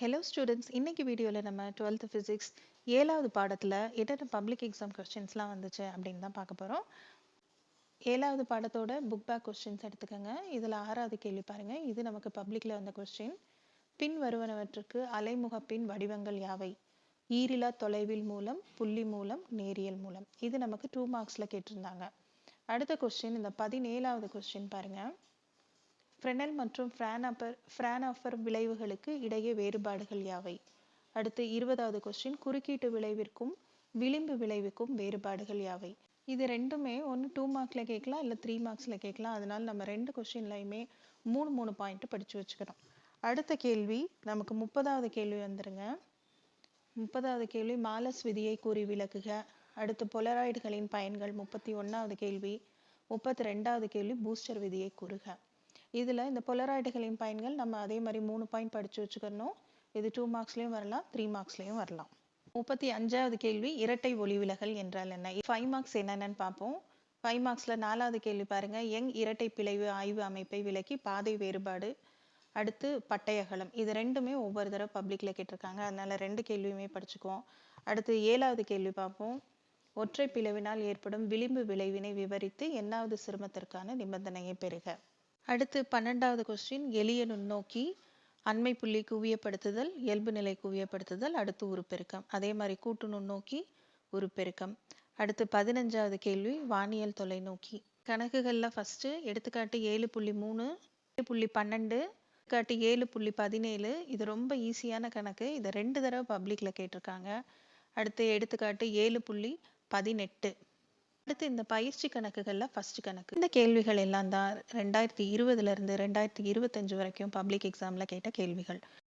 Hello students, இன்னைக்கு வீடியோவில் நம்ம 12th ஃபிசிக்ஸ் 7வது பாடத்தில் என்னென்ன பப்ளிக் எக்ஸாம் கொஸ்டின்ஸ்லாம் வந்துச்சு அப்படின்னு தான் பார்க்க போகிறோம். 7வது பாடத்தோட புக் பேக் கொஸ்டின்ஸ் எடுத்துக்கோங்க. இதில் 6வது கேள்வி பாருங்க. இது நமக்கு பப்ளிக்கில் வந்த கொஸ்டின். பின் வருவனவற்றுக்கு அலைமுகப்பின் வடிவங்கள் யாவை? ஈரிலா தொலைவில் மூலம், புள்ளி மூலம், நேரியல் மூலம். இது நமக்கு 2 மார்க்ஸில் கேட்டிருந்தாங்க. அடுத்த கொஸ்டின், இந்த 17வது கொஸ்டின் பாருங்க. ஃப்ரெனல் மற்றும் ஃப்ரான்ஹோஃபர் விளைவுகளுக்கு இடையே வேறுபாடுகள் யாவை? அடுத்து 20வது கொஸ்டின், குறுக்கீட்டு விளைவிற்கும் விளிம்பு விளைவுக்கும் வேறுபாடுகள் யாவை? இது ரெண்டுமே ஒன்று 2 மார்க்ஸில் கேட்கலாம், இல்லை 3 மார்க்ஸில் கேட்கலாம். அதனால நம்ம ரெண்டு கொஸ்டின்லையுமே 3 பாயிண்ட் படித்து வச்சுக்கணும். அடுத்த கேள்வி நமக்கு 30வது கேள்வி வந்துருங்க. 30வது கேள்வி, மாலஸ் விதியை கூறி விளக்குக. அடுத்து பொலராய்டுகளின் பயன்கள் 31வது கேள்வி. 32வது கேள்வி, பூஸ்டர் விதியை கூறுக. இதில் இந்த பொலராய்டுகளின் பயன்கள் நம்ம அதே மாதிரி 3 பாயிண்ட் படித்து வச்சுக்கணும். இது 2 மார்க்ஸ்லேயும் வரலாம், 3 மார்க்ஸ்லேயும் வரலாம். 35வது கேள்வி, இரட்டை ஒளிவிலகல் என்றால் என்ன? 5 மார்க்ஸ் என்னென்னு பார்ப்போம். 5 மார்க்ஸில் 4வது கேள்வி பாருங்க. யங் இரட்டை பிளவு ஆய்வு அமைப்பை விளக்கி பாதை வேறுபாடு, அடுத்து பட்டை அகலம். இது ரெண்டுமே ஒவ்வொரு தடவை பப்ளிக்கில் கேட்டிருக்காங்க. அதனால 2 கேள்வியுமே படிச்சுக்குவோம். அடுத்து 7வது கேள்வி பார்ப்போம். ஒற்றை பிளவினால் ஏற்படும் விளிம்பு விளைவினை விவரித்து எண்ணாவது சிரமத்திற்கான நிபந்தனையை பெறுக. அடுத்து 12வது கொஸ்டின், எளிய நுண்ணோக்கி, அண்மை புள்ளி குவியப்படுத்துதல், இயல்பு நிலை குவியப்படுத்துதல், அடுத்து உருப்பெருக்கம். அதே மாதிரி கூட்டு நுண்ணோக்கி, உருப்பெருக்கம். அடுத்து 15வது கேள்வி, வானியல் தொலைநோக்கி. கணக்குகளில் ஃபர்ஸ்ட் எடுத்துக்காட்டு 7.3, 7.12, எடுத்துக்காட்டு 7.17. இது ரொம்ப ஈஸியான கணக்கு. இதை 2 தடவை பப்ளிக்கில் கேட்டிருக்காங்க. அடுத்து எடுத்துக்காட்டு 7.18. அடுத்து இந்த பயிற்சி கணக்குகளில் ஃபர்ஸ்ட் கணக்கு. இந்த கேள்விகள் எல்லாம் தான் 2020 இருந்து 2025 வரைக்கும் பப்ளிக் எக்ஸாமில் கேட்ட கேள்விகள்.